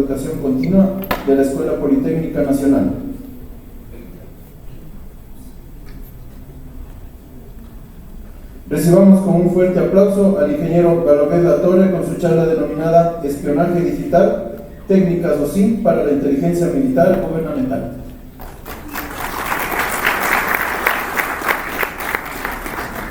Educación Continua de la Escuela Politécnica Nacional. Recibamos con un fuerte aplauso al ingeniero Galobet Latorre con su charla denominada Espionaje Digital, Técnicas OSINT para la Inteligencia Militar Gubernamental.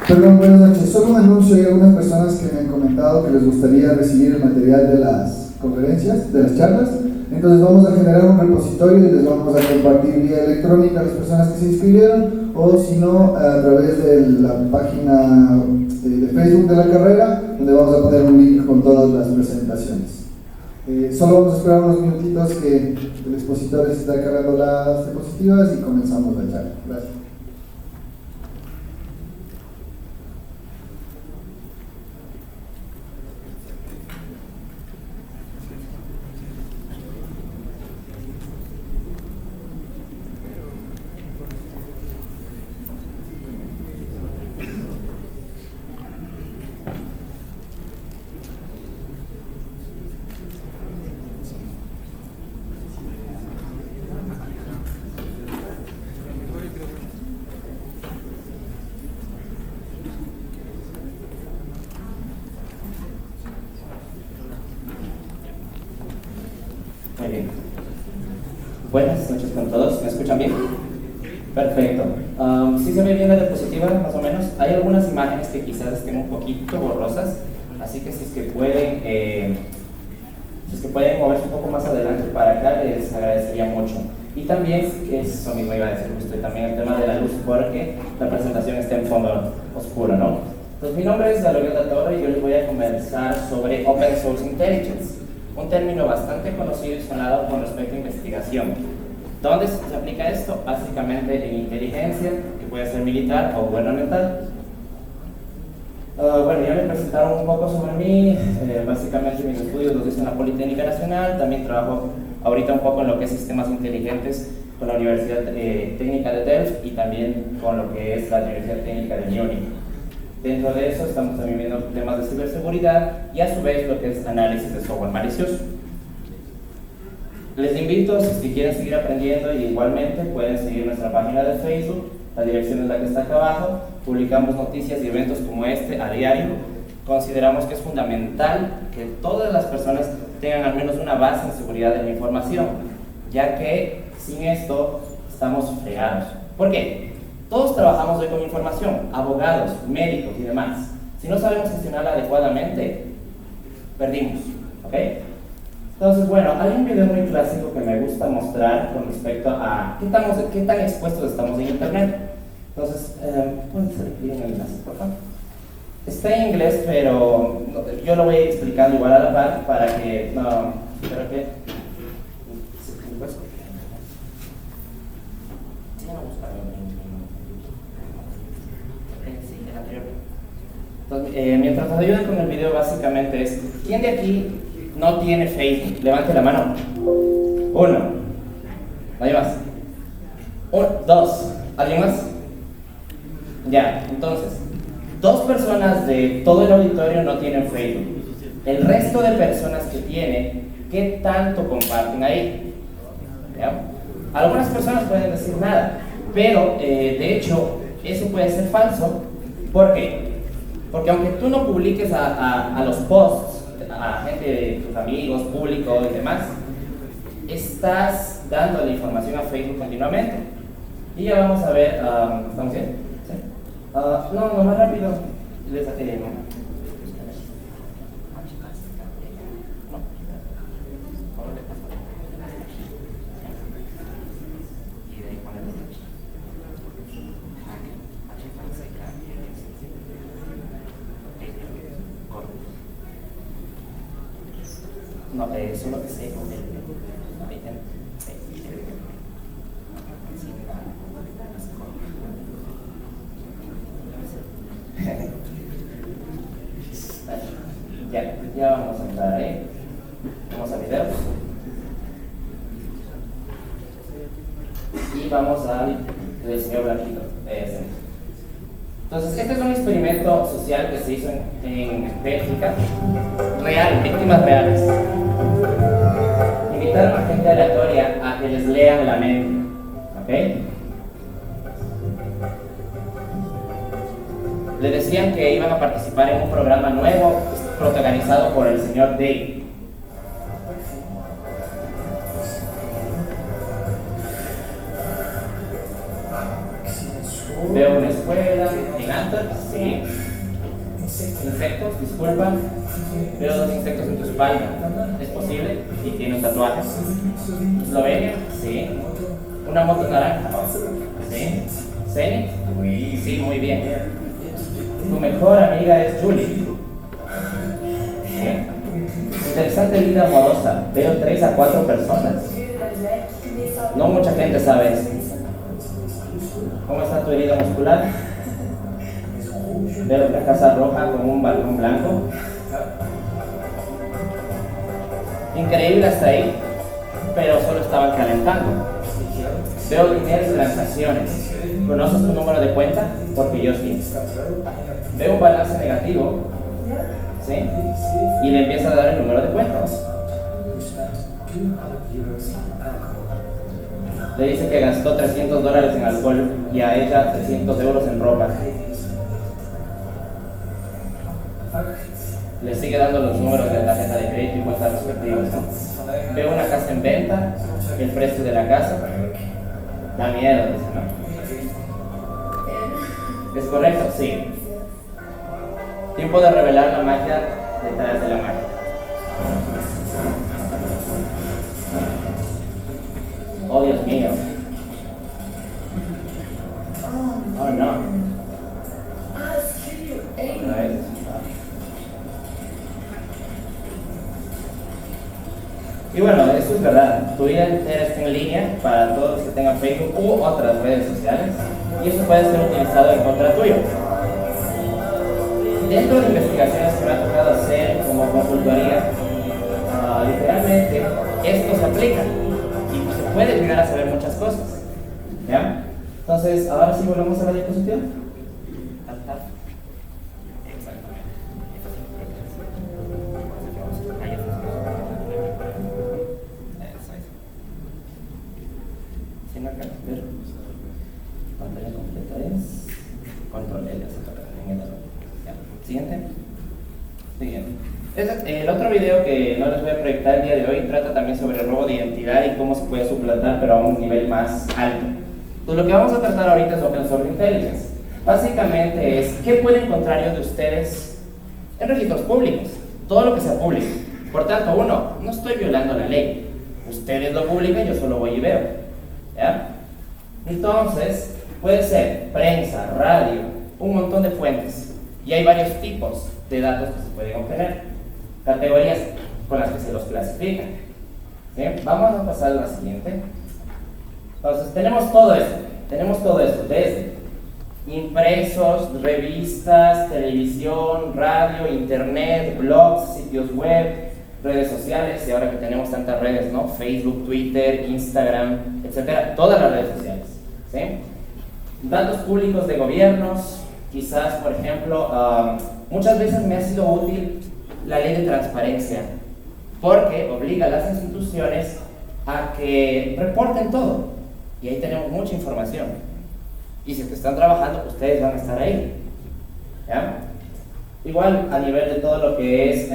Perdón, buenas noches. Solo un anuncio. Hay algunas personas que me han comentado que les gustaría recibir el material de las conferencias, de las charlas. Entonces vamos a generar un repositorio y les vamos a compartir vía electrónica a las personas que se inscribieron, o si no, a través de la página de Facebook de la carrera, donde vamos a poner un link con todas las presentaciones. Solo vamos a esperar unos minutitos que el expositor está cargando las diapositivas y comenzamos la charla. Gracias. Muy bien. Buenas noches con todos. ¿Me escuchan bien? Perfecto. ¿Sí se ve bien la diapositiva, más o menos? Hay algunas imágenes que quizás estén un poquito borrosas, así que si es que pueden moverse un poco más adelante para acá, les agradecería mucho. Y también, eso mismo iba a decir justo, y también el tema de la luz, porque la presentación está en fondo oscuro, ¿no? Pues mi nombre es Galobet Latorre y yo les voy a conversar sobre Open Source Intelligence, un término bastante conocido y sonado con respecto a investigación. ¿Dónde se aplica esto? Básicamente en inteligencia, que puede ser militar o gubernamental. Bueno, ya me presentaron un poco sobre mí. Básicamente mis estudios los hice en la Politécnica Nacional. También trabajo ahorita un poco en lo que es sistemas inteligentes con la Universidad Técnica de Delft y también con lo que es la Universidad Técnica de Múnich. Dentro de eso estamos también viendo temas de ciberseguridad y a su vez lo que es análisis de software malicioso. Les invito, si quieren seguir aprendiendo, y igualmente pueden seguir nuestra página de Facebook, la dirección es la que está acá abajo. Publicamos noticias y eventos como este a diario. Consideramos que es fundamental que todas las personas tengan al menos una base en seguridad de la información, ya que sin esto estamos fregados. ¿Por qué? Todos trabajamos hoy con información, abogados, médicos y demás. Si no sabemos gestionarla adecuadamente, perdimos, ¿ok? Entonces, bueno, hay un video muy clásico que me gusta mostrar con respecto a qué tan expuestos estamos en Internet. Entonces, ¿pueden salir en el enlace, por favor? Está en inglés, pero yo lo voy explicando igual a la par para que, espero que... Entonces, mientras nos ayuden con el video, básicamente es: ¿quién de aquí no tiene Facebook? Levante la mano. Uno. ¿Nadie más? Dos. ¿Alguien más? Ya, entonces, dos personas de todo el auditorio no tienen Facebook. El resto de personas que tienen, ¿qué tanto comparten ahí? ¿Ya? Algunas personas pueden decir nada, pero de hecho, eso puede ser falso. ¿Por qué? Porque aunque tú no publiques a los posts, a gente de tus amigos, público y demás, estás dando la información a Facebook continuamente. Y ya vamos a ver, ¿estamos bien? ¿Sí? No, más rápido. No, solo que sé con el... Ya vamos a entrar ahí. Vamos a videos. Y vamos al señor Blanquito. Entonces, este es un experimento social que se hizo en Bélgica, real, víctimas reales. invitaron a gente aleatoria a que les lean la mente. ¿Ok? Le decían que iban a participar en un programa nuevo protagonizado por el señor Dave. Veo una escuela en Antor, sí. Insectos, disculpa. Veo 2 insectos en tu espalda. ¿Es posible? Y tiene un tatuaje. Eslovenia, sí. Una moto naranja, sí. ¿Zenit? Sí, muy bien. Tu mejor amiga es Julie. Sí. Interesante vida amorosa. Veo 3 a 4 personas. No mucha gente sabe esto. ¿Cómo está tu herida muscular? Veo una casa roja con un balcón blanco. Increíble hasta ahí, pero solo estaban calentando. Veo dinero y transacciones. ¿Conoces tu número de cuenta? Porque yo sí. Veo un balance negativo, ¿sí? Y le empieza a dar el número de cuenta. Le dice que gastó $300 en alcohol y a ella 300 euros en ropa. Le sigue dando los números de la tarjeta de crédito y cuentas respectivas, ¿no? Veo una casa en venta, el precio de la casa. Da miedo, dice, ¿no? ¿Es correcto? Sí. Tiempo de revelar la magia detrás de la magia. Oh, Dios mío. Oh, no. A ver. Y bueno, eso es verdad. Tu vida entera está en línea para todos los que tengan Facebook u otras redes sociales. Y eso puede ser utilizado en contra tuyo. Dentro de investigaciones que me ha tocado hacer como consultoría, literalmente esto se aplica. Y se puede llegar a saber muchas cosas. ¿Ya? Entonces, ahora sí volvemos a la diapositiva. Si no alcanzas a ver, pantalla completa es control L. Siguiente. Siguiente. El otro video que no les voy a proyectar el día de hoy trata también sobre el robo de identidad y cómo se puede suplantar, pero a un nivel más alto. Entonces, lo que vamos a tratar ahorita es Open Source Intelligence. Básicamente es qué puede encontrar yo de ustedes en registros públicos, todo lo que sea público. Por tanto, uno, no estoy violando la ley. Ustedes lo publican, yo solo voy y veo. ¿Ya? Entonces, puede ser prensa, radio, un montón de fuentes. Y hay varios tipos de datos que se pueden obtener, categorías con las que se los clasifican. ¿Sí? Vamos a pasar a la siguiente. Entonces, tenemos todo esto, desde impresos, revistas, televisión, radio, internet, blogs, sitios web, redes sociales, y ahora que tenemos tantas redes, ¿no? Facebook, Twitter, Instagram, etcétera, todas las redes sociales. ¿Sí? Datos públicos de gobiernos. Quizás, por ejemplo, muchas veces me ha sido útil la ley de transparencia, porque obliga a las instituciones a que reporten todo, y ahí tenemos mucha información. Y si están trabajando, ustedes van a estar ahí. ¿Ya? Igual, a nivel de todo lo que es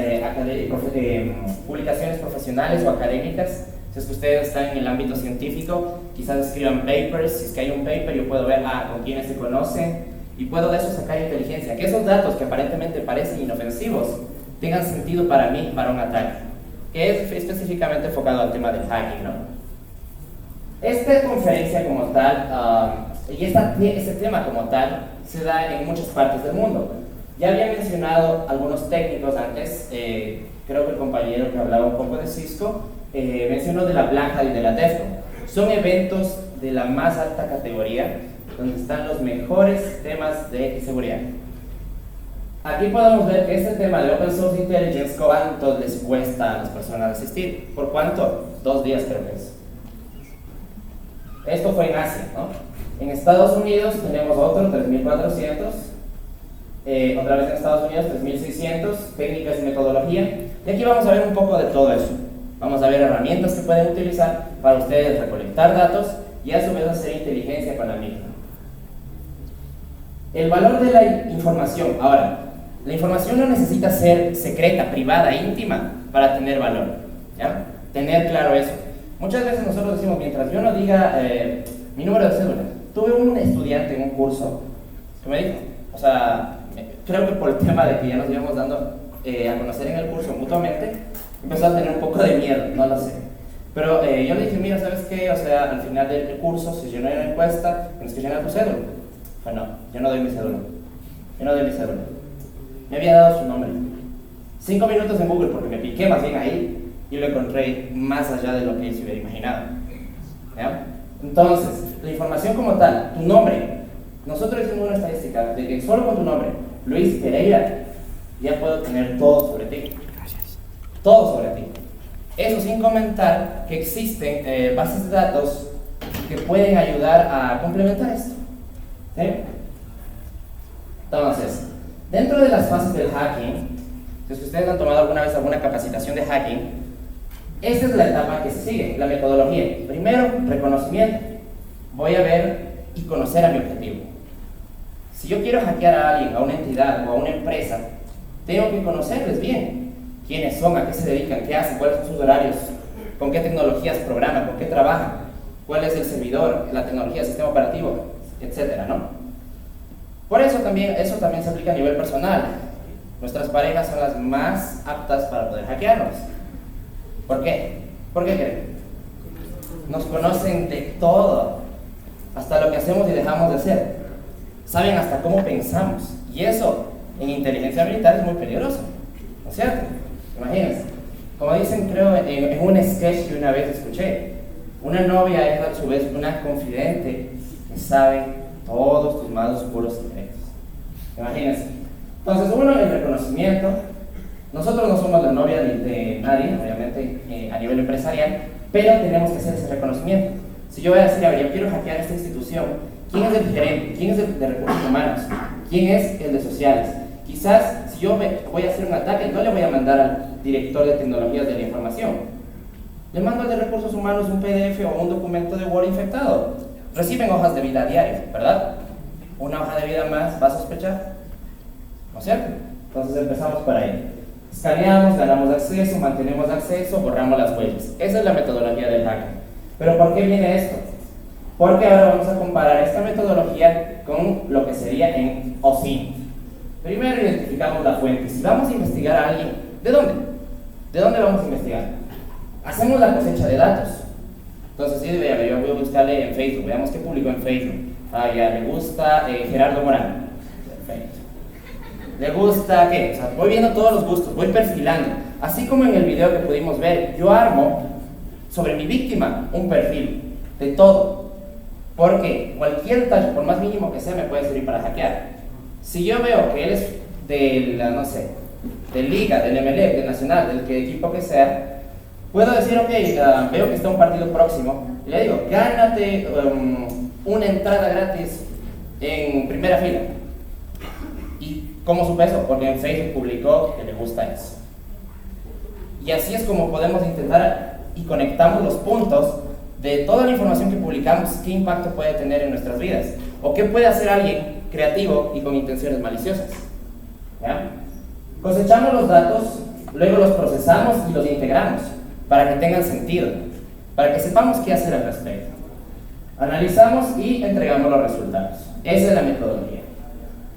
publicaciones profesionales o académicas, si es que ustedes están en el ámbito científico, quizás escriban papers. Si es que hay un paper, yo puedo ver con quiénes se conocen, y puedo de eso sacar inteligencia, que esos datos que aparentemente parecen inofensivos tengan sentido para mí, para un ataque, que es específicamente enfocado al tema del hacking, ¿no? Esta conferencia como tal, y este tema como tal, se da en muchas partes del mundo. Ya había mencionado algunos técnicos antes, creo que el compañero que hablaba un poco de Cisco, mencionó de la Black Hat y de la DEFCON. Son eventos de la más alta categoría, donde están los mejores temas de seguridad. Aquí podemos ver que este tema de Open Source Intelligence, ¿cuánto les cuesta a las personas asistir? ¿Por cuánto? 2 días creo que es. Esto fue en Asia, ¿no? En Estados Unidos tenemos otro, 3,400. Otra vez en Estados Unidos, 3,600. Técnicas y metodología. Y aquí vamos a ver un poco de todo eso. Vamos a ver herramientas que pueden utilizar para ustedes recolectar datos y a su vez hacer inteligencia con la misma. El valor de la información. Ahora, la información no necesita ser secreta, privada, íntima para tener valor, ¿ya? Tener claro eso. Muchas veces nosotros decimos, mientras yo no diga mi número de cédula. Tuve un estudiante en un curso que me dijo, o sea, creo que por el tema de que ya nos íbamos dando a conocer en el curso mutuamente, empezó a tener un poco de miedo, no lo sé. Pero yo le dije, mira, ¿sabes qué? O sea, al final del curso, si yo no hay una encuesta, tienes que llenar tu cédula. Pues no, yo no doy mi cédula. Yo no doy mi cédula. Me había dado su nombre. 5 minutos en Google, porque me piqué más bien ahí y lo encontré más allá de lo que él se hubiera imaginado. ¿Ya? Entonces, la información como tal, tu nombre. Nosotros hicimos una estadística de que solo con tu nombre, Luis Pereira, ya puedo tener todo sobre ti. Todo sobre ti. Eso sin comentar que existen bases de datos que pueden ayudar a complementar esto. ¿Sí? Entonces, dentro de las fases del hacking, si ustedes han tomado alguna vez alguna capacitación de hacking, esta es la etapa que se sigue, la metodología. Primero, reconocimiento. Voy a ver y conocer a mi objetivo. Si yo quiero hackear a alguien, a una entidad o a una empresa, tengo que conocerles bien. ¿Quiénes son? ¿A qué se dedican? ¿Qué hacen? ¿Cuáles son sus horarios? ¿Con qué tecnologías programan? ¿Con qué trabajan? ¿Cuál es el servidor? ¿La tecnología, el sistema operativo? Etcétera, ¿no? Por eso también se aplica a nivel personal. Nuestras parejas son las más aptas para poder hackearnos. ¿Por qué? ¿Por qué creen? Nos conocen de todo, hasta lo que hacemos y dejamos de hacer. Saben hasta cómo pensamos. Y eso, en inteligencia militar, es muy peligroso. ¿No es cierto? Imagínense. Como dicen, creo, en un sketch que una vez escuché, una novia es a su vez una confidente que sabe todos tus más oscuros secretos. Imagínense. Entonces, uno, el reconocimiento. Nosotros no somos la novia de nadie, obviamente, a nivel empresarial, pero tenemos que hacer ese reconocimiento. Si yo voy a decir, a ver, yo quiero hackear esta institución, ¿quién es el gerente? ¿Quién es el de recursos humanos? ¿Quién es el de sociales? Quizás, si yo voy a hacer un ataque, no le voy a mandar al director de tecnologías de la información. Le mando al de recursos humanos un PDF o un documento de Word infectado. Reciben hojas de vida diarias, ¿verdad? Una hoja de vida más, ¿va a sospechar? ¿No es cierto? Entonces empezamos por ahí. Escaneamos, ganamos acceso, mantenemos acceso, borramos las huellas. Esa es la metodología del hacking. ¿Pero por qué viene esto? Porque ahora vamos a comparar esta metodología con lo que sería en OSINT. Primero identificamos la fuente. Si vamos a investigar a alguien, ¿de dónde? ¿De dónde vamos a investigar? Hacemos la cosecha de datos. Entonces, sí, yo voy a buscarle en Facebook, veamos qué publicó en Facebook. Ah, ya, le gusta Gerardo Morán. Perfecto. ¿Le gusta qué? O sea, voy viendo todos los gustos, voy perfilando. Así como en el video que pudimos ver, yo armo sobre mi víctima un perfil de todo. Porque cualquier detalle, por más mínimo que sea, me puede servir para hackear. Si yo veo que él es de la, no sé, de Liga, del MLE, del Nacional, del equipo que sea, puedo decir, ok, veo que está un partido próximo, y le digo, gánate una entrada gratis en primera fila. ¿Y cómo supe eso? Porque en Facebook publicó que le gusta eso. Y así es como podemos intentar y conectamos los puntos de toda la información que publicamos, qué impacto puede tener en nuestras vidas, o qué puede hacer alguien creativo y con intenciones maliciosas. ¿Ya? Cosechamos los datos, luego los procesamos y los integramos para que tengan sentido, para que sepamos qué hacer al respecto. Analizamos y entregamos los resultados. Esa es la metodología.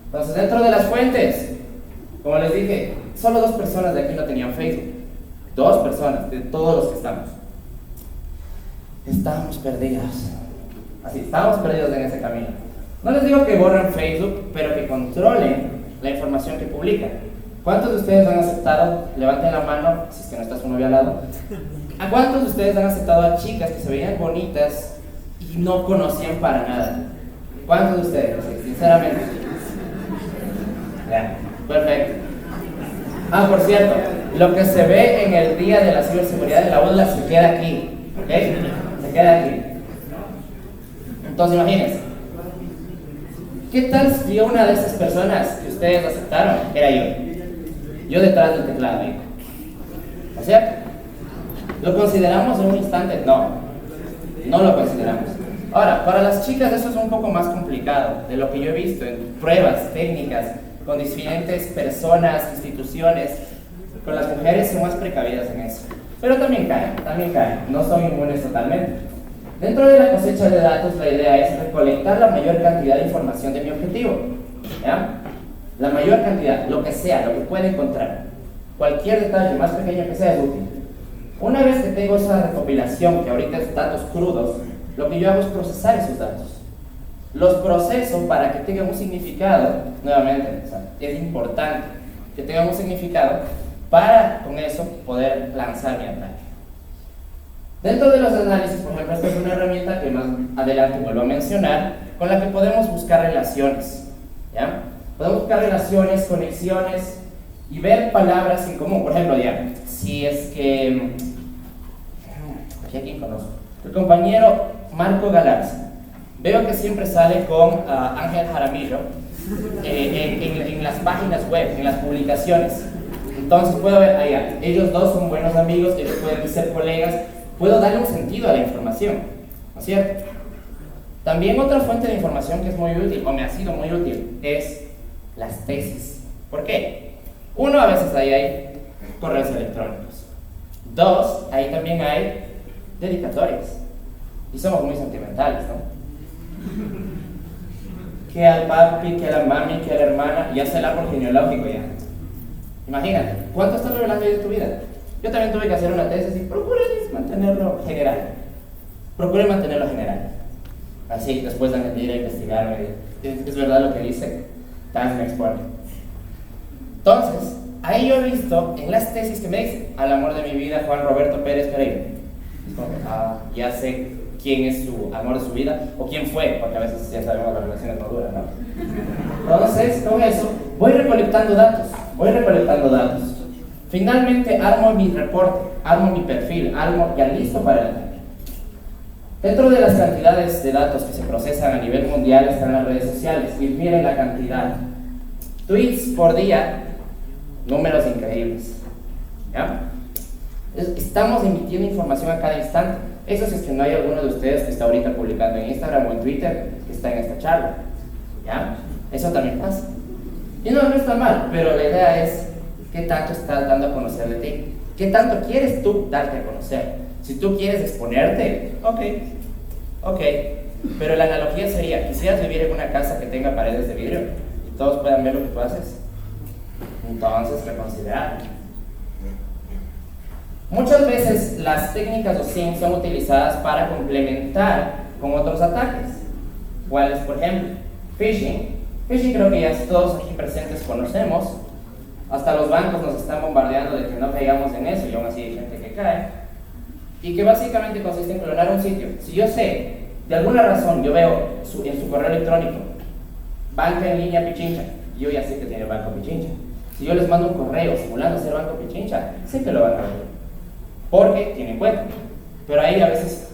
Entonces, dentro de las fuentes, como les dije, solo 2 personas de aquí no tenían Facebook. 2 personas de todos los que estamos. Estábamos perdidos. Así, estábamos perdidos en ese camino. No les digo que borren Facebook, pero que controlen la información que publican. ¿Cuántos de ustedes han aceptado? Levanten la mano, si es que no está su novia al lado. ¿A cuántos de ustedes han aceptado a chicas que se veían bonitas y no conocían para nada? ¿Cuántos de ustedes? Sinceramente. Ya, perfecto. Ah, por cierto, lo que se ve en el día de la ciberseguridad de la UDLA se queda aquí, ¿ok? Se queda aquí. Entonces, imagínense. ¿Qué tal si una de esas personas que ustedes aceptaron era yo? Yo detrás del teclado, ¿no es cierto? ¿Lo consideramos en un instante? No, no lo consideramos. Ahora, para las chicas eso es un poco más complicado, de lo que yo he visto en pruebas técnicas con diferentes personas, instituciones. Con las mujeres son más precavidas en eso. Pero también caen, no son inmunes totalmente. Dentro de la cosecha de datos, la idea es recolectar la mayor cantidad de información de mi objetivo. ¿Ya? La mayor cantidad, lo que sea, lo que pueda encontrar. Cualquier detalle, más pequeño que sea, es útil. Una vez que tengo esa recopilación, que ahorita es datos crudos, lo que yo hago es procesar esos datos. Los proceso para que tengan un significado, nuevamente, o sea, es importante que tengan un significado para, con eso, poder lanzar mi ataque. Dentro de los análisis, por ejemplo, esta es una herramienta que más adelante vuelvo a mencionar, con la que podemos buscar relaciones, ¿ya? Podemos buscar relaciones, conexiones y ver palabras en común. Por ejemplo, ya, si es que, ¿a quién conozco? El compañero Marco Galarza. Veo que siempre sale con Ángel Jaramillo en las páginas web, en las publicaciones. Entonces puedo ver, allá, ellos dos son buenos amigos, ellos pueden ser colegas, puedo darle un sentido a la información, ¿no es cierto? También otra fuente de información que es muy útil, o me ha sido muy útil, es las tesis. ¿Por qué? Uno, a veces hay correos electrónicos. Dos, ahí también hay dedicatorias. Y somos muy sentimentales, ¿no? Que al papi, que a la mami, que a la hermana, ya sea el árbol genealógico ya. Imagínate, ¿cuánto estás revelando de tu vida? Yo también tuve que hacer una tesis y procuré mantenerlo general. Procuré mantenerlo general. Así, después de ir a investigar, ¿es verdad lo que dice? Tal me expone. Entonces, ahí yo he visto en las tesis que me dicen, al amor de mi vida, Juan Roberto Pérez Pereira. Es como que, ya sé quién es su amor de su vida, o quién fue, porque a veces ya sabemos las relaciones no duran, ¿no? Entonces, con eso, voy recolectando datos. Finalmente, armo mi reporte, armo mi perfil, armo ya listo para el ataque. Dentro de las cantidades de datos que se procesan a nivel mundial están las redes sociales, y miren la cantidad. Tweets por día, números increíbles, ¿ya? Estamos emitiendo información a cada instante. Eso si es que no hay alguno de ustedes que está ahorita publicando en Instagram o en Twitter que está en esta charla, ¿ya? Eso también pasa. Y no está mal, pero la idea es qué tanto estás dando a conocer de ti. ¿Qué tanto quieres tú darte a conocer? Si tú quieres exponerte, ok. Pero la analogía sería, quisieras vivir en una casa que tenga paredes de vidrio y todos puedan ver lo que tú haces. Entonces, reconsiderar. Muchas veces las técnicas OSINT son utilizadas para complementar con otros ataques. ¿Cuáles, por ejemplo? Phishing. Phishing creo que ya todos aquí presentes conocemos. Hasta los bancos nos están bombardeando de que no caigamos en eso y aún así hay gente que cae. Y que básicamente consiste en clonar un sitio. Si yo sé, de alguna razón, yo veo en su correo electrónico banca en línea Pichincha, yo ya sé que tiene Banco Pichincha. Si yo les mando un correo simulando ser Banco Pichincha, sé que lo van a ver. Porque tienen cuenta. Pero hay a veces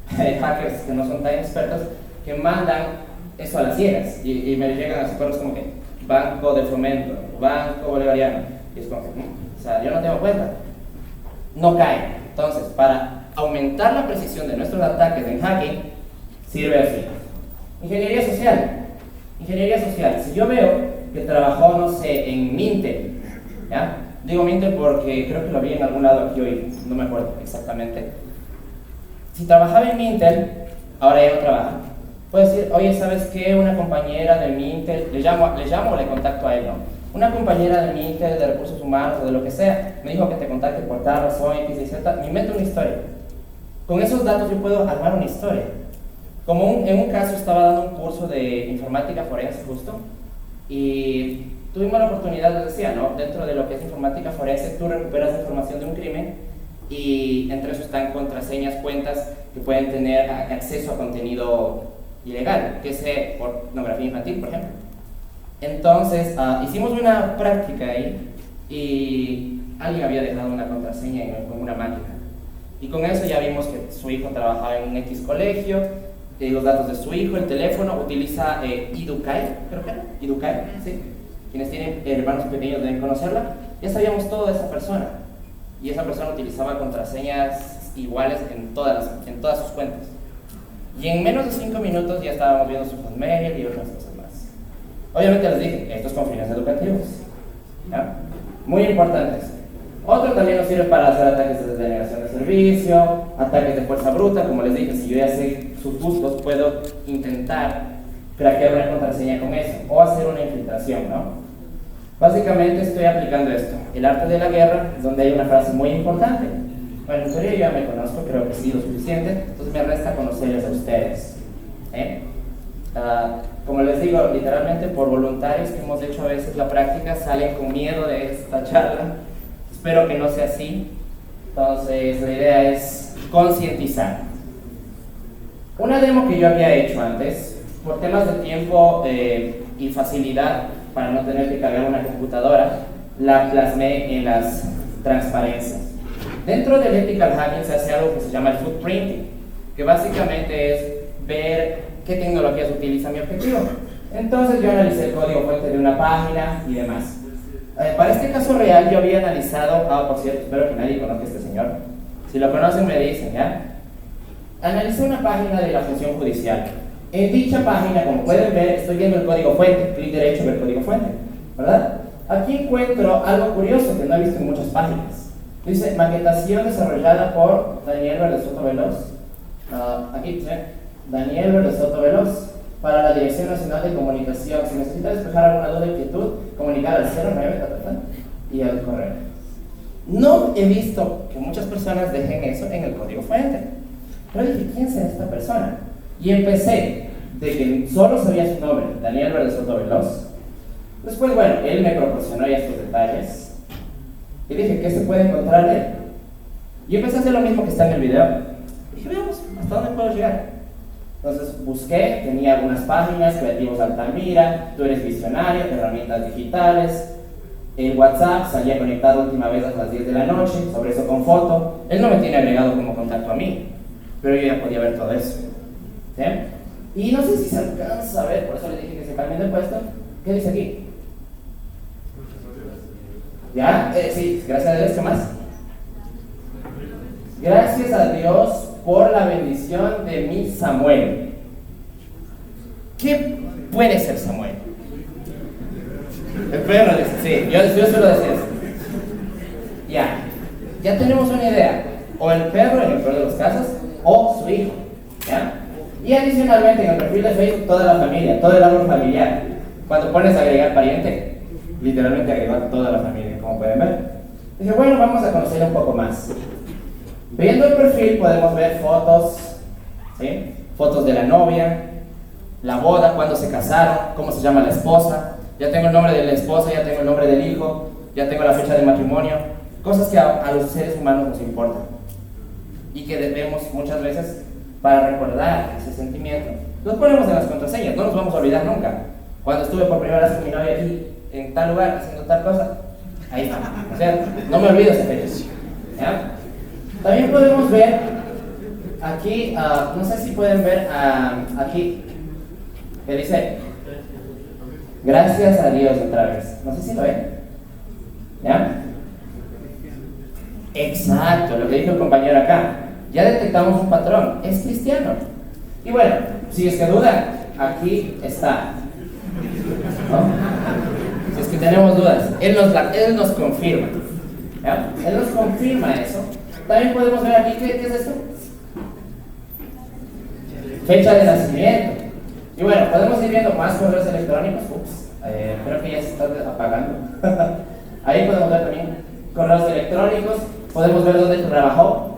hackers que no son tan expertos que mandan eso a las ciegas y me llegan a sus correos como que Banco de Fomento, Banco Bolivariano. Y es como que, o sea, yo no tengo cuenta. No cae. Entonces, para aumentar la precisión de nuestros ataques en hacking, sirve así. Ingeniería social. Si yo veo que trabajó, no sé, en Mintel, ¿ya? Digo Mintel porque creo que lo vi en algún lado aquí hoy, no me acuerdo exactamente. Si trabajaba en Mintel, ahora ya no trabaja. Puedo decir, oye, ¿sabes qué? Una compañera de Mintel, le llamo o le contacto a él, ¿no? Una compañera de Mintel, de recursos humanos o de lo que sea, me dijo que te contacte por tal razón, X y Z, me invento una historia. Con esos datos yo puedo armar una historia. Como en un caso estaba dando un curso de informática forense justo, y tuvimos la oportunidad, les decía, ¿no? Dentro de lo que es informática forense, tú recuperas información de un crimen y entre eso están contraseñas, cuentas que pueden tener acceso a contenido ilegal, que es pornografía infantil, por ejemplo. Entonces, hicimos una práctica ahí y alguien había dejado una contraseña en una máquina. Y con eso ya vimos que su hijo trabajaba en un X colegio, los datos de su hijo, el teléfono, utiliza Educai, creo que era, Educai, ¿sí? Quienes tienen hermanos pequeños deben conocerla. Ya sabíamos todo de esa persona. y esa persona utilizaba contraseñas iguales en todas sus cuentas. Y en menos de 5 minutos ya estábamos viendo su hotmail y otras cosas más. Obviamente les dije, esto es con fines educativos, ¿ya? Muy importantes. Otro también nos sirve para hacer ataques de denegación de servicio, ataques de fuerza bruta. Como les dije, si yo ya sé sus gustos, puedo intentar craquear una contraseña con eso, o hacer una infiltración, ¿no? Básicamente estoy aplicando esto, el arte de la guerra, donde hay una frase muy importante. Bueno, en teoría yo ya me conozco, creo que sí lo suficiente, entonces me resta conocerles a ustedes. Como les digo, literalmente por voluntarios que hemos hecho a veces la práctica, salen con miedo de esta charla. Espero que no sea así. Entonces la idea es concientizar. Una demo que yo había hecho antes, por temas de tiempo y facilidad, para no tener que cargar una computadora, la plasmé en las transparencias. Dentro del ethical hacking se hace algo que se llama el footprinting, que básicamente es ver qué tecnologías utiliza mi objetivo. Entonces yo analicé el código fuente de una página y demás. Para este caso real yo había analizado, por cierto, espero que nadie conozca a este señor. Si lo conocen me dicen, ¿ya? Analicé una página de la función judicial. En dicha página, como pueden ver, estoy viendo el código fuente, clic derecho, ver código fuente, ¿verdad? Aquí encuentro algo curioso que no he visto en muchas páginas. Dice, maquetación desarrollada por Daniel Verde Soto Veloz. Aquí dice, Daniel Verde Soto Veloz, para la Dirección Nacional de Comunicación. Si necesita despejar alguna duda o inquietud, comunicar al 09 y al correo. No he visto que muchas personas dejen eso en el código fuente. Pero dije, ¿quién será esta persona? Y empecé de que solo sabía su nombre, Daniel Verde Soto Veloz. Después, bueno, él me proporcionó ya estos detalles. Y dije, ¿qué se puede encontrar de él? Y empecé a hacer lo mismo que está en el video. Dije, veamos, ¿hasta dónde puedo llegar? Entonces busqué, tenía algunas páginas, Creativos Altamira, Tú eres visionario, herramientas digitales. El WhatsApp salía conectado última vez a las 10 de la noche, sobre eso con foto. Él no me tiene agregado como contacto a mí, pero yo ya podía ver todo eso. ¿Sí? Y no sé si se alcanza a ver, por eso le dije que se cambien de puesto. ¿Qué dice aquí? ¿Ya? Sí, gracias a Dios, ¿qué más? Gracias a Dios por la bendición de mi Samuel. ¿Qué puede ser Samuel? El perro, dice, sí, yo suelo decir eso. Ya tenemos una idea. O el perro, en el peor de los casos, o su hijo. ¿Ya? Y adicionalmente en el perfil de Facebook toda la familia, todo el árbol familiar. Cuando pones a agregar pariente, literalmente agregó a toda la familia, como pueden ver. Dije, bueno, vamos a conocer un poco más. Viendo el perfil podemos ver fotos, ¿sí? Fotos de la novia, la boda, cuándo se casaron, cómo se llama la esposa. Ya tengo el nombre de la esposa, ya tengo el nombre del hijo, ya tengo la fecha de matrimonio. Cosas que a los seres humanos nos importan y que debemos muchas veces, para recordar ese sentimiento, los ponemos en las contraseñas, no nos vamos a olvidar nunca. Cuando estuve por primera vez con mi novia aquí, en tal lugar, haciendo tal cosa, ahí está. O sea, no me olvido esa fecha. ¿Ya? También podemos ver aquí, no sé si pueden ver aquí, que dice, gracias a Dios otra vez. No sé si lo ven. ¿Ya? Exacto, lo que dijo el compañero acá. Ya detectamos un patrón, es cristiano. Y bueno, si es que dudan, aquí está. ¿No? Si es que tenemos dudas, Él nos confirma. ¿Ya? Él nos confirma eso. También podemos ver aquí, ¿qué es esto? Fecha de nacimiento. Y bueno, podemos ir viendo más correos electrónicos. Creo que ya se está apagando. Ahí podemos ver también correos electrónicos. Podemos ver dónde trabajó.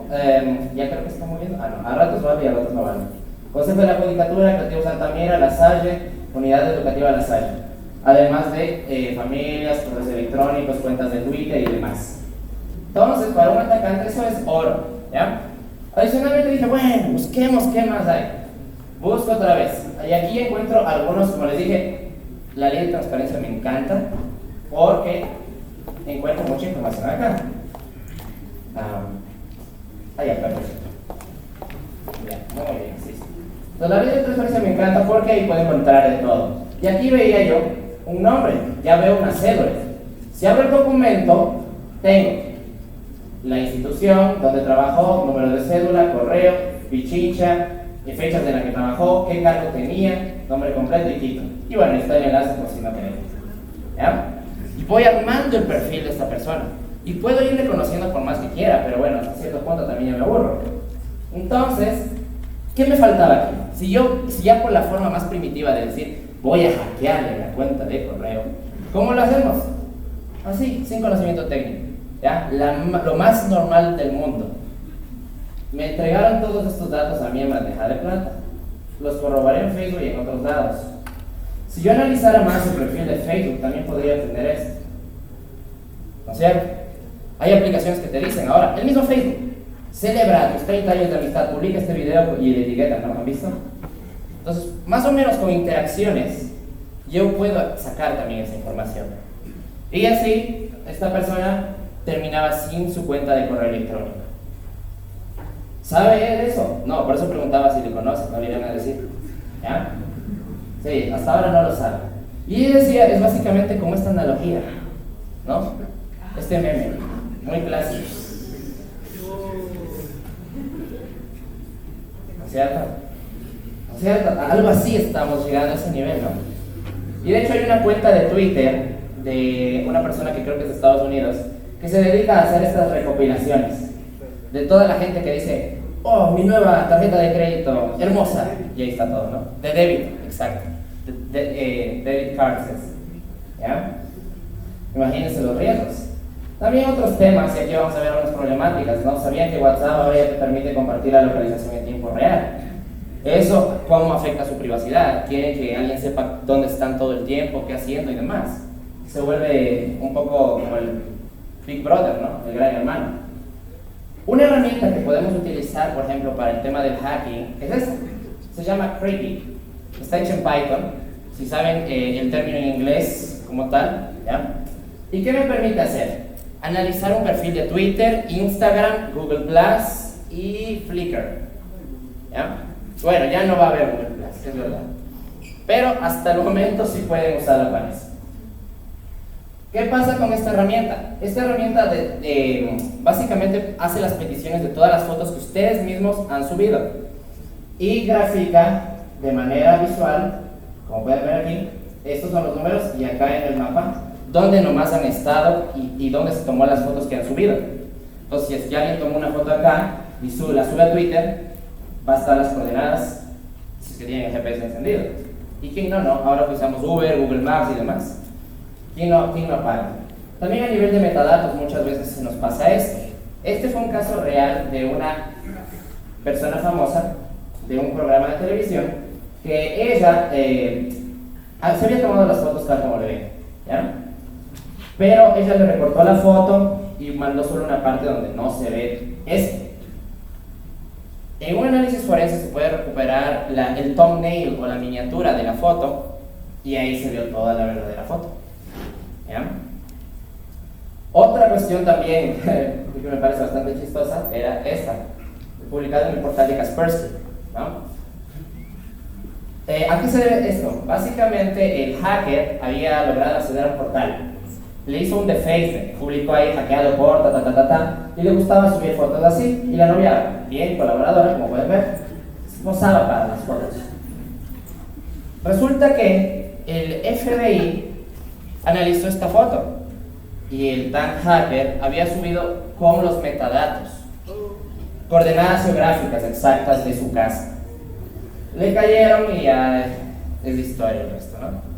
Ya creo que está moviendo. No, a ratos va y a ratos no va. Consejo de la Judicatura, Creativos Altamira, La Salle, Unidad Educativa La Salle. Además de familias, correos electrónicos, cuentas de Twitter y demás. Entonces, para un atacante eso es oro, ¿ya? Adicionalmente dije, bueno, busquemos qué más hay. Busco otra vez. Y aquí encuentro algunos, como les dije, la ley de transparencia me encanta porque encuentro mucha información acá. Ya, perfecto. Ya, muy bien, sí. Entonces, la ley de transparencia me encanta porque ahí puedo encontrar de todo. Y aquí veía yo un nombre, ya veo una cédula. Si abro el documento, tengo la institución donde trabajó, número de cédula, correo, pichincha, fechas de la que trabajó, qué cargo tenía, nombre completo y título. Y bueno, está el enlace por si no tenemos. ¿Ya? Y voy armando el perfil de esta persona. Y puedo irle conociendo por más que quiera, pero bueno, hasta cierto punto también ya me aburro. Entonces, ¿qué me faltaba aquí? Si ya por la forma más primitiva de decir, voy a hackearle la cuenta de correo, ¿cómo lo hacemos? Así, sin conocimiento técnico. ¿Ya? Lo más normal del mundo. Me entregaron todos estos datos a mí en bandeja de plata. Los corroboré en Facebook y en otros lados. Si yo analizara más el perfil de Facebook, también podría obtener esto. ¿No es cierto? Hay aplicaciones que te dicen ahora, el mismo Facebook, celebra tus 30 años de amistad, publica este video y le etiqueta, ¿no lo han visto? Entonces, más o menos con interacciones, yo puedo sacar también esa información. Y así, esta persona terminaba sin su cuenta de correo electrónico. ¿Sabe él eso? No, por eso preguntaba si le conoce, no le iban a decir. ¿Ya? Sí, hasta ahora no lo sabe. Y él decía, es básicamente como esta analogía, ¿no? Este meme, muy clásico. ¿No es cierto? ¿No es cierto? Algo así estamos llegando a ese nivel, ¿no? Y de hecho hay una cuenta de Twitter de una persona que creo que es de Estados Unidos que se dedica a hacer estas recopilaciones de toda la gente que dice, oh, mi nueva tarjeta de crédito, hermosa, y ahí está todo, ¿no? De débito, exacto. Debit cards, ¿ya? Imagínense los riesgos. También otros temas, y aquí vamos a ver unas problemáticas, ¿no? ¿Sabían que WhatsApp ahora ya te permite compartir la localización en tiempo real? Eso, ¿cómo afecta su privacidad? Quieren que alguien sepa dónde están todo el tiempo, qué haciendo y demás. Se vuelve un poco como el Big Brother, ¿no? El gran hermano. Una herramienta que podemos utilizar, por ejemplo, para el tema del hacking es esta. Se llama Creepy. Está hecho en Python. Si saben el término en inglés como tal, ¿ya? ¿Y qué me permite hacer? Analizar un perfil de Twitter, Instagram, Google Plus y Flickr. ¿Ya? Bueno, ya no va a haber Google Plus, es verdad. Pero hasta el momento sí pueden usarla para eso. ¿Qué pasa con esta herramienta? Esta herramienta básicamente hace las peticiones de todas las fotos que ustedes mismos han subido y grafica de manera visual, como pueden ver aquí, estos son los números y acá en el mapa, dónde nomás han estado y dónde se tomó las fotos que han subido. Entonces, si es que alguien tomó una foto acá y la sube a Twitter, va a estar las coordenadas, si es que tienen el GPS encendido. Y quien no, ahora que usamos Uber, Google Maps y demás. ¿Quién no apaga? También a nivel de metadatos muchas veces se nos pasa esto. Este fue un caso real de una persona famosa de un programa de televisión que ella se había tomado las fotos tal como le ven, ¿ya? Pero ella le recortó la foto y mandó solo una parte donde no se ve esto. En un análisis forense se puede recuperar el thumbnail o la miniatura de la foto y ahí se vio toda la verdadera foto. ¿Ya? Otra cuestión también que me parece bastante chistosa era esta, publicada en el portal de Kaspersky, ¿no? ¿A qué se debe esto? Básicamente el hacker había logrado acceder a un portal, le hizo un deface, publicó ahí hackeado por y le gustaba subir fotos así, y la novia, bien colaboradora como pueden ver, posaba para las fotos. Resulta que el FBI analizó esta foto y el tan hacker había subido con los metadatos, coordenadas geográficas exactas de su casa. Le cayeron y ya es historia el resto, ¿no?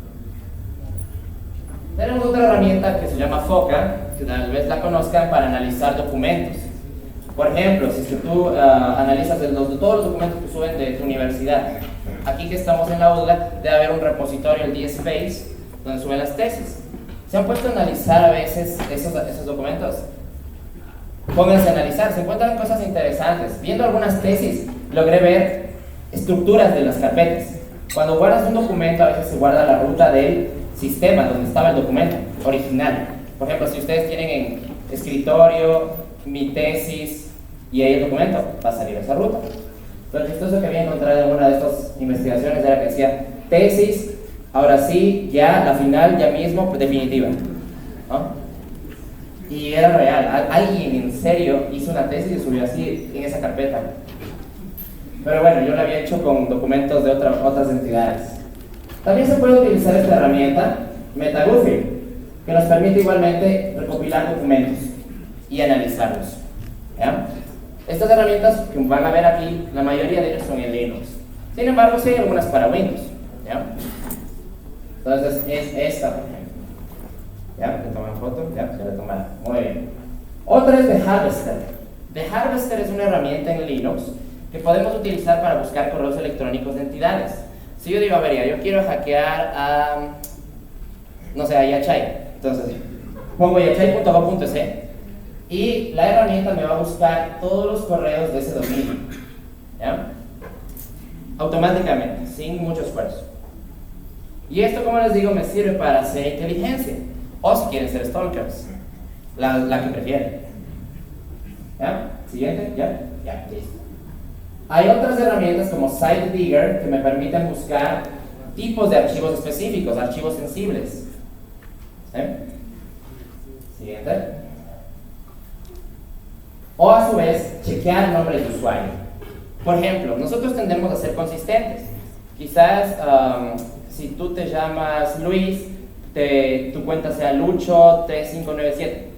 Tenemos otra herramienta que se llama Foca, que tal vez la conozcan, para analizar documentos. Por ejemplo, si es que tú analizas todos los documentos que suben de tu universidad, aquí que estamos en la UDLA debe haber un repositorio, el DSpace, donde suben las tesis. ¿Se han puesto a analizar a veces esos documentos? Pónganse a analizar, se encuentran cosas interesantes. Viendo algunas tesis, logré ver estructuras de las carpetas. Cuando guardas un documento, a veces se guarda la ruta del sistema donde estaba el documento original. Por ejemplo, si ustedes tienen en escritorio, mi tesis y ahí el documento, va a salir esa ruta. Lo chistoso que había encontrado en una de estas investigaciones era que decía tesis, ahora sí, ya, la final, ya mismo, definitiva, ¿no? Y era real, alguien en serio hizo una tesis y subió así en esa carpeta. Pero bueno, yo lo había hecho con documentos de otras entidades. También se puede utilizar esta herramienta, MetaGoofy, que nos permite igualmente recopilar documentos y analizarlos. ¿Ya? Estas herramientas que van a ver aquí, la mayoría de ellas son en Linux. Sin embargo, sí hay algunas para Windows. ¿Ya? Entonces, es esta, por ejemplo. ¿Ya? ¿Le toman foto? Ya, se la tomaron. Muy bien. Otra es The Harvester. The Harvester es una herramienta en Linux que podemos utilizar para buscar correos electrónicos de entidades. Si yo digo, a ver, ya, yo quiero hackear a, no sé, a Yachay. Entonces, pongo yachay.gov.es y la herramienta me va a buscar todos los correos de ese dominio. ¿Ya? Automáticamente, sin mucho esfuerzo. Y esto, como les digo, me sirve para hacer inteligencia. O si quieren ser stalkers, la que prefieren. ¿Ya? Siguiente, ya, listo. Hay otras herramientas como SiteDigger que me permiten buscar tipos de archivos específicos, archivos sensibles. ¿Sí? Siguiente. O a su vez, chequear nombres de usuario. Por ejemplo, nosotros tendemos a ser consistentes. Quizás si tú te llamas Luis, tu cuenta sea Lucho3597.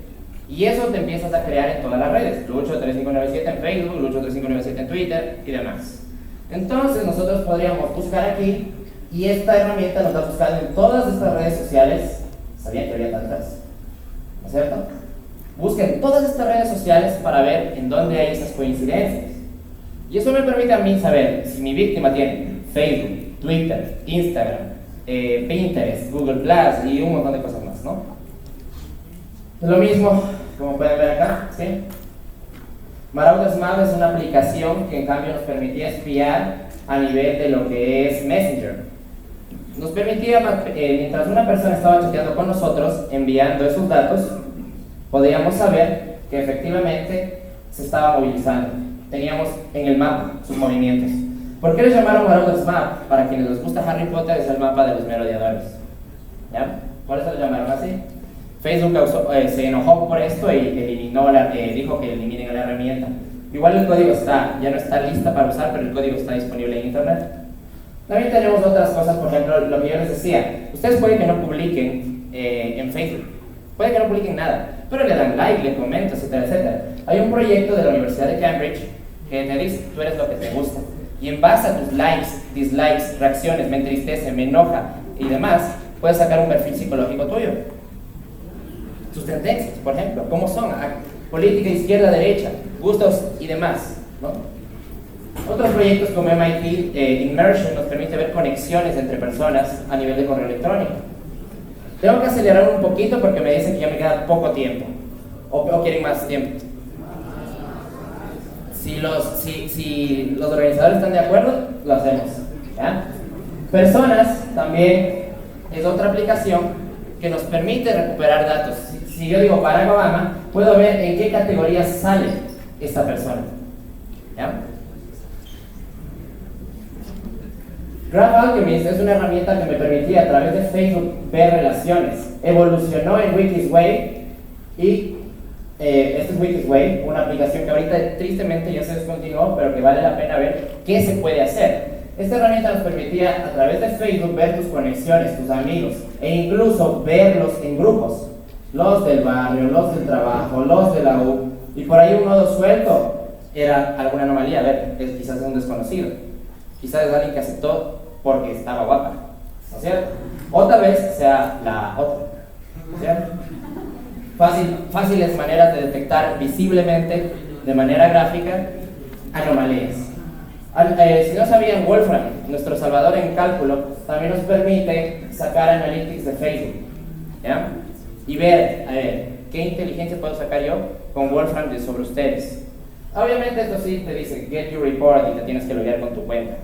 Y eso te empiezas a crear en todas las redes. Lucho3597 en Facebook, Lucho3597 en Twitter y demás. Entonces nosotros podríamos buscar aquí y esta herramienta nos va a buscar en todas estas redes sociales. ¿Sabían que había tantas? ¿No es cierto? Busquen todas estas redes sociales para ver en dónde hay esas coincidencias. Y eso me permite a mí saber si mi víctima tiene Facebook, Twitter, Instagram, Pinterest, Google Plus y un montón de cosas más, ¿no? Lo mismo, como pueden ver acá, ¿sí? Marauders Map es una aplicación que en cambio nos permitía espiar a nivel de lo que es Messenger. Nos permitía, mientras una persona estaba chateando con nosotros, enviando esos datos, podíamos saber que efectivamente se estaba movilizando. Teníamos en el mapa sus movimientos. ¿Por qué le llamaron Marauders Map? Para quienes les gusta Harry Potter, es el mapa de los merodeadores. ¿Ya? ¿Por eso lo llamaron así? Facebook se enojó por esto y eliminó dijo que eliminen la herramienta. Igual el código ya no está lista para usar, pero el código está disponible en internet. También tenemos otras cosas, por ejemplo, lo que yo les decía. Ustedes pueden que no publiquen en Facebook, pueden que no publiquen nada, pero le dan like, le comentan, etcétera, etcétera. Hay un proyecto de la Universidad de Cambridge que te dice, tú eres lo que te gusta. Y en base a tus likes, dislikes, reacciones, me entristece, me enoja y demás, puedes sacar un perfil psicológico tuyo. Sus tendencias, por ejemplo, cómo son, política izquierda, derecha, gustos y demás, ¿no? Otros proyectos como MIT Immersion nos permite ver conexiones entre personas a nivel de correo electrónico. Tengo que acelerar un poquito porque me dicen que ya me queda poco tiempo, o quieren más tiempo. Si los organizadores están de acuerdo, lo hacemos, ¿ya? Personas también es otra aplicación que nos permite recuperar datos. Si yo digo Barack Obama, puedo ver en qué categoría sale esta persona. ¿Ya? Graph Alchemist es una herramienta que me permitía a través de Facebook ver relaciones. Evolucionó en Wikisway y este es Wikisway, una aplicación que ahorita tristemente ya se descontinuó, pero que vale la pena ver qué se puede hacer. Esta herramienta nos permitía a través de Facebook ver tus conexiones, tus amigos, e incluso verlos en grupos. Los del barrio, los del trabajo, los de la U, y por ahí un nodo suelto era alguna anomalía. A ver, quizás es un desconocido, quizás es alguien que aceptó porque estaba guapa, ¿no es cierto? Otra vez sea la otra, ¿no es cierto? Fáciles maneras de detectar visiblemente, de manera gráfica, anomalías. Si no sabían, Wolfram, nuestro salvador en cálculo, también nos permite sacar analytics de Facebook, ¿ya? Y ver, a ver, qué inteligencia puedo sacar yo con Wolfram sobre ustedes. Obviamente esto sí te dice get your report y te tienes que loguear con tu cuenta,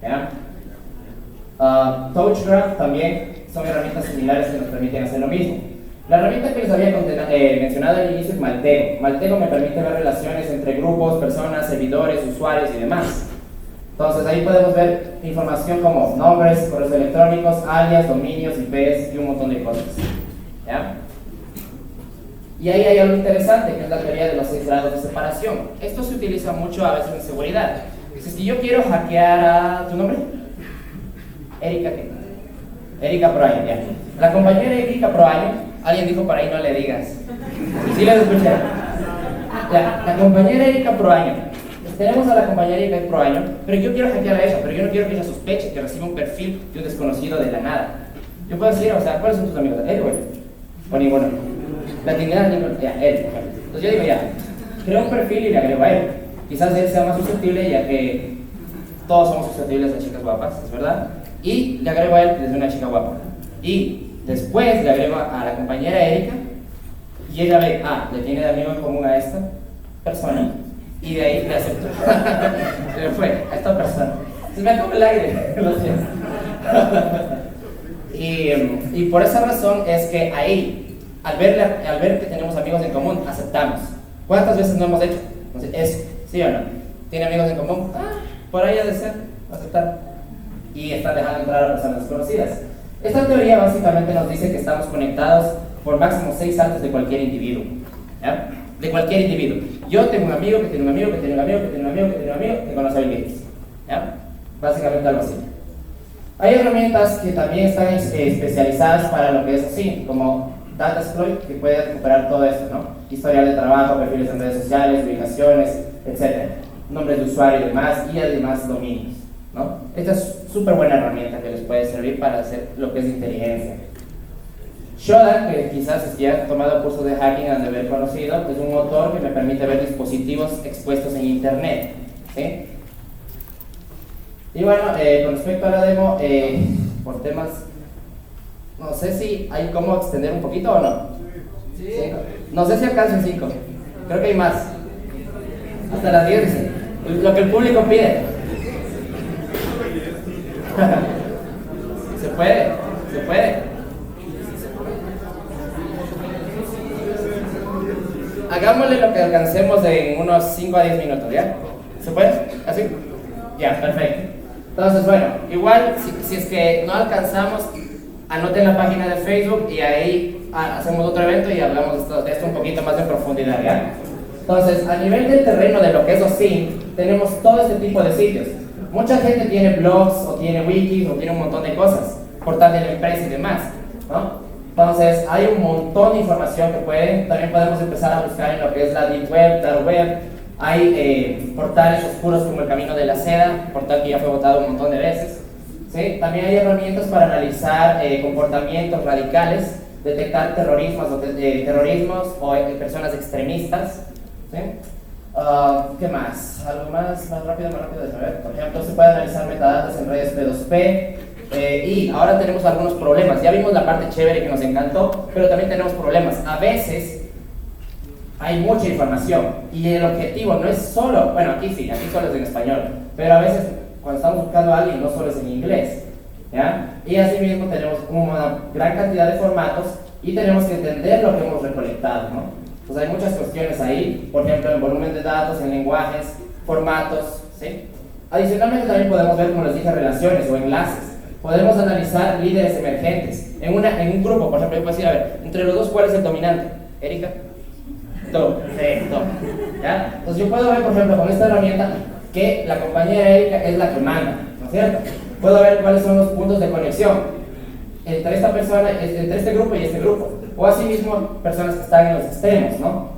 ¿ya? TouchGraph también son herramientas similares que nos permiten hacer lo mismo. La herramienta que les había mencionado al inicio es Maltego. Maltego me permite ver relaciones entre grupos, personas, servidores, usuarios y demás. Entonces ahí podemos ver información como nombres, correos electrónicos, alias, dominios, IPs y un montón de cosas. ¿Ya? Y ahí hay algo interesante, que es la teoría de los 6 grados de separación. Esto se utiliza mucho a veces en seguridad. Dices, si yo quiero hackear a... ¿Tu nombre? Erika, ¿qué? Erika Proaño, ya. La compañera Erika Proaño, alguien dijo por ahí no le digas. Sí les escuché. La compañera Erika Proaño. Tenemos a la compañera Erika Proaño, pero yo quiero hackear a ella, pero yo no quiero que ella sospeche que reciba un perfil de un desconocido de la nada. Yo puedo decir, o sea, ¿cuáles son tus amigos? Él o ninguno. La dignidad, ya, él. Entonces yo digo, ya, creo un perfil y le agrego a él. Quizás él sea más susceptible, ya que todos somos susceptibles de chicas guapas, es verdad. Y le agrego a él desde una chica guapa. Y después le agrego a la compañera Erika, y ella ve, le tiene de amigo en común a esta persona, y de ahí le acepto. Se me fue, a esta persona. Se me acabó el aire, lo siento. Y por esa razón es que ahí, al ver que tenemos amigos en común, aceptamos. ¿Cuántas veces no hemos hecho? Entonces, eso, ¿sí o no? ¿Tiene amigos en común? Por ahí ha de ser, aceptar. Y están dejando entrar a personas desconocidas. Esta teoría básicamente nos dice que estamos conectados por máximo 6 saltos de cualquier individuo. ¿Ya? De cualquier individuo. Yo tengo un amigo que tiene un amigo que tiene un amigo que tiene un amigo que tiene un amigo que conoce a Bill Gates. ¿Ya? Básicamente algo así. Hay herramientas que también están especializadas para lo que es así, como Datasploit, que puede recuperar todo esto, ¿no? Historial de trabajo, perfiles en redes sociales, ubicaciones, etc. Nombres de usuario y demás, y además dominios, ¿no? Esta es súper buena herramienta que les puede servir para hacer lo que es inteligencia. Shodan, que quizás si han tomado cursos de hacking han de haber conocido, es un motor que me permite ver dispositivos expuestos en internet, ¿sí? Y bueno, con respecto a la demo, por temas, no sé si hay cómo extender un poquito o no. Sí. No sé si alcanza en 5, creo que hay más. Hasta las 10 dicen, lo que el público pide. Se puede. Hagámosle lo que alcancemos en unos 5 a 10 minutos, ¿ya? ¿Se puede? ¿Así? Ya, perfecto. Entonces, bueno, igual, si es que no alcanzamos, anoten la página de Facebook y ahí hacemos otro evento y hablamos de esto un poquito más en profundidad, ¿ya? Entonces, a nivel del terreno de lo que es OSINT, tenemos todo este tipo de sitios. Mucha gente tiene blogs, o tiene wikis, o tiene un montón de cosas, portal de la empresa y demás, ¿no? Entonces, hay un montón de información que también podemos empezar a buscar en lo que es la Deep Web, Dark Web. Hay portales oscuros como el Camino de la Seda, portal que ya fue votado un montón de veces, ¿sí? También hay herramientas para analizar comportamientos radicales, detectar terrorismos o personas extremistas, ¿sí? ¿Qué más? ¿Algo más rápido de saber? Por ejemplo, se puede analizar metadatos en redes P2P. Y ahora tenemos algunos problemas. Ya vimos la parte chévere que nos encantó, pero también tenemos problemas. A veces hay mucha información y el objetivo no es solo, bueno, aquí sí, aquí solo es en español, pero a veces cuando estamos buscando a alguien no solo es en inglés, ¿ya? Y así mismo tenemos una gran cantidad de formatos y tenemos que entender lo que hemos recolectado, ¿no? Pues hay muchas cuestiones ahí, por ejemplo, en volumen de datos, en lenguajes, formatos, ¿sí? Adicionalmente también podemos ver, como les dije, relaciones o enlaces. Podemos analizar líderes emergentes. En un grupo, por ejemplo, yo puedo decir, a ver, entre los dos, ¿cuál es el dominante? ¿Erika? Tú. Sí, tú. ¿Ya? Entonces yo puedo ver, por ejemplo, con esta herramienta, que la compañera Erika es la que manda, ¿no es cierto? Puedo ver cuáles son los puntos de conexión entre esta persona, entre este grupo y este grupo. O asimismo, personas que están en los extremos, ¿no?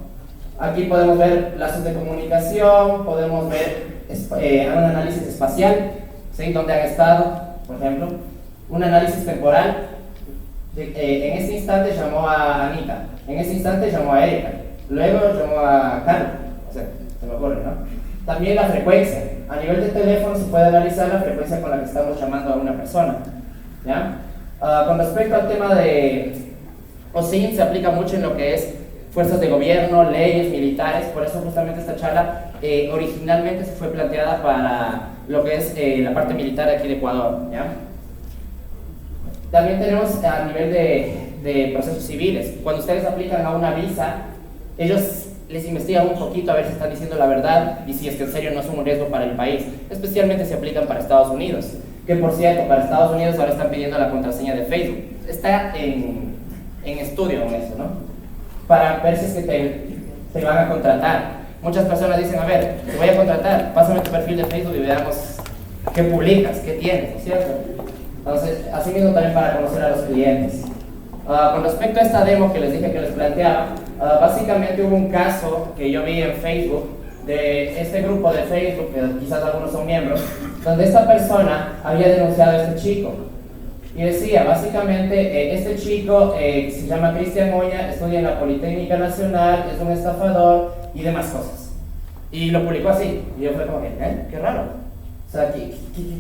Aquí podemos ver lazos de comunicación, podemos ver un análisis espacial, ¿sí? Dónde han estado, por ejemplo, un análisis temporal. En este instante llamó a Anita, en este instante llamó a Erika, luego llamó a Carlos, o sea, se me ocurre, ¿no? También la frecuencia. A nivel de teléfono se puede analizar la frecuencia con la que estamos llamando a una persona, ¿ya? Con respecto al tema de OSINT, se aplica mucho en lo que es fuerzas de gobierno, leyes, militares. Por eso justamente esta charla originalmente se fue planteada para lo que es la parte militar aquí de Ecuador, ¿ya? También tenemos a nivel de procesos civiles. Cuando ustedes aplican a una visa, ellos les investigan un poquito a ver si están diciendo la verdad y si es que en serio no son un riesgo para el país, especialmente si aplican para Estados Unidos, que por cierto, para Estados Unidos ahora están pidiendo la contraseña de Facebook. Está en estudio en eso, ¿no? para ver si es que te van a contratar. Muchas personas dicen, a ver, te voy a contratar, pásame tu perfil de Facebook y veamos qué publicas, qué tienes, ¿no es cierto? Entonces, así mismo también para conocer a los clientes. Con respecto a esta demo que les dije que les planteaba, básicamente hubo un caso que yo vi en Facebook, de este grupo de Facebook, que quizás algunos son miembros, donde esta persona había denunciado a este chico. Y decía, básicamente, este chico se llama Cristian Oña, estudia en la Politécnica Nacional, es un estafador y demás cosas. Y lo publicó así. Y yo fue como que, qué raro. O sea, ¿qué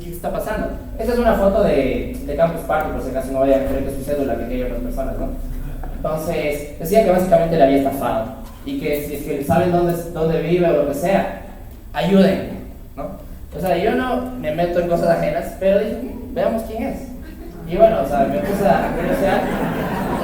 está pasando? Esta es una foto de Campus Party, por si acaso no voy a creer que es su cédula que hay otras personas, ¿no? Entonces, decía que básicamente le había estafado. Y que si es que saben dónde vive o lo que sea, ayúdenme, ¿no? O sea, yo no me meto en cosas ajenas, pero dije, veamos quién es. Y bueno, o sea, me puse a curiosear.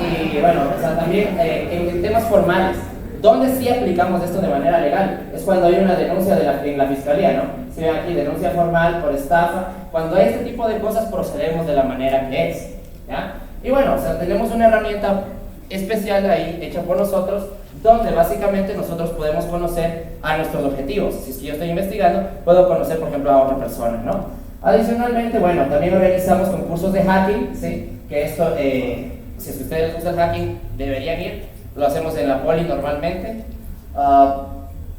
Y bueno, o sea, también en temas formales, ¿dónde sí aplicamos esto de manera legal? Es cuando hay una denuncia en la fiscalía, ¿no? Si ven aquí, denuncia formal por estafa. Cuando hay este tipo de cosas, procedemos de la manera que es, ¿ya? Y bueno, o sea, tenemos una herramienta especial ahí, hecha por nosotros, donde básicamente nosotros podemos conocer a nuestros objetivos. Si es que yo estoy investigando, puedo conocer, por ejemplo, a otra persona, ¿no? Adicionalmente, bueno, también organizamos concursos de hacking, ¿sí? Que esto, si es que a ustedes les gusta el hacking, deberían ir. Lo hacemos en la Poli normalmente.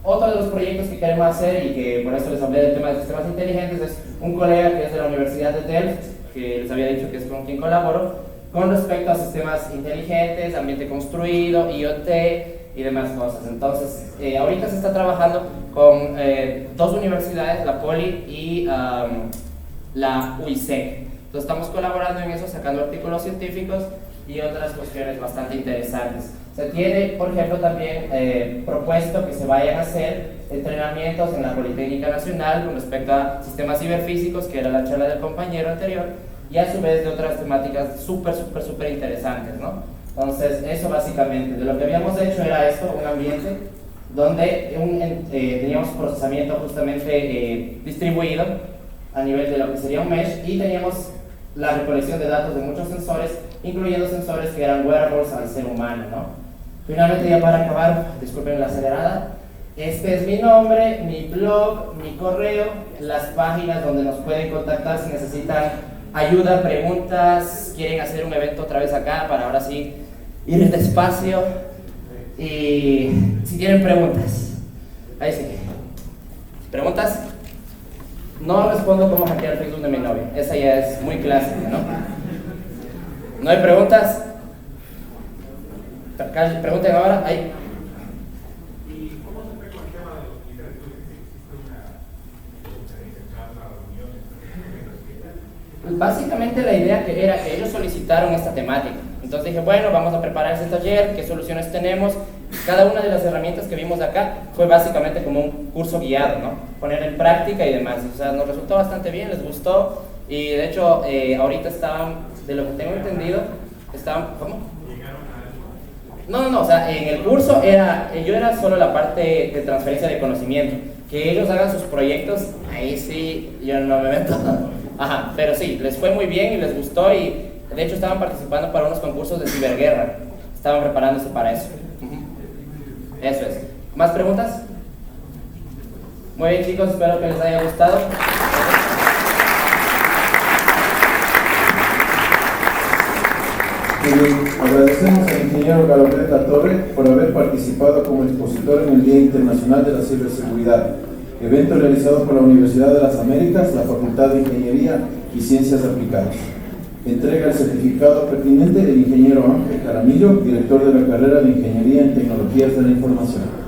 Otro de los proyectos que queremos hacer, y que por eso les hablé del tema de sistemas inteligentes, es un colega que es de la Universidad de Delft, que les había dicho que es con quien colaboro, con respecto a sistemas inteligentes, ambiente construido, IoT y demás cosas. Entonces, ahorita se está trabajando con dos universidades, la Poli y la UICEC. Entonces estamos colaborando en eso, sacando artículos científicos y otras cuestiones bastante interesantes. Se tiene, por ejemplo, también propuesto que se vayan a hacer entrenamientos en la Politécnica Nacional con respecto a sistemas ciberfísicos, que era la charla del compañero anterior, y a su vez de otras temáticas súper interesantes, ¿no? Entonces, eso básicamente, de lo que habíamos hecho era esto, un ambiente donde teníamos procesamiento justamente distribuido a nivel de lo que sería un mesh, y teníamos la recolección de datos de muchos sensores, incluyendo sensores que eran wearables al ser humano, ¿no? Finalmente, ya para acabar, disculpen la acelerada, este es mi nombre, mi blog, mi correo, las páginas donde nos pueden contactar si necesitan ayuda, preguntas, quieren hacer un evento otra vez acá para ahora sí ir despacio, y si tienen preguntas, ahí sí. ¿Preguntas? No respondo cómo hackear el Facebook de mi novia, esa ya es muy clásica, ¿no? ¿No hay preguntas? Pregunten ahora, ahí. ¿Y cómo se fue con el tema de los diferentes? ¿Existe una conferencia, charla, reuniones? Básicamente la idea que era que ellos solicitaron esta temática. Entonces dije, bueno, vamos a preparar este taller, qué soluciones tenemos. Cada una de las herramientas que vimos acá fue básicamente como un curso guiado, ¿no? Poner en práctica y demás. O sea, nos resultó bastante bien, les gustó. Y de hecho, ahorita estaban, de lo que tengo entendido, estaban, ¿cómo? No, o sea, en el curso yo era solo la parte de transferencia de conocimiento. Que ellos hagan sus proyectos, ahí sí, yo no me meto. Ajá, pero sí, les fue muy bien y les gustó, y de hecho estaban participando para unos concursos de ciberguerra. Estaban preparándose para eso. Eso es. ¿Más preguntas? Muy bien, chicos, espero que les haya gustado. Agradecemos al ingeniero Galopet Latorre por haber participado como expositor en el Día Internacional de la Ciberseguridad, evento realizado por la Universidad de las Américas, la Facultad de Ingeniería y Ciencias Aplicadas. Entrega el certificado pertinente el ingeniero Ángel Jaramillo, director de la carrera de Ingeniería en Tecnologías de la Información.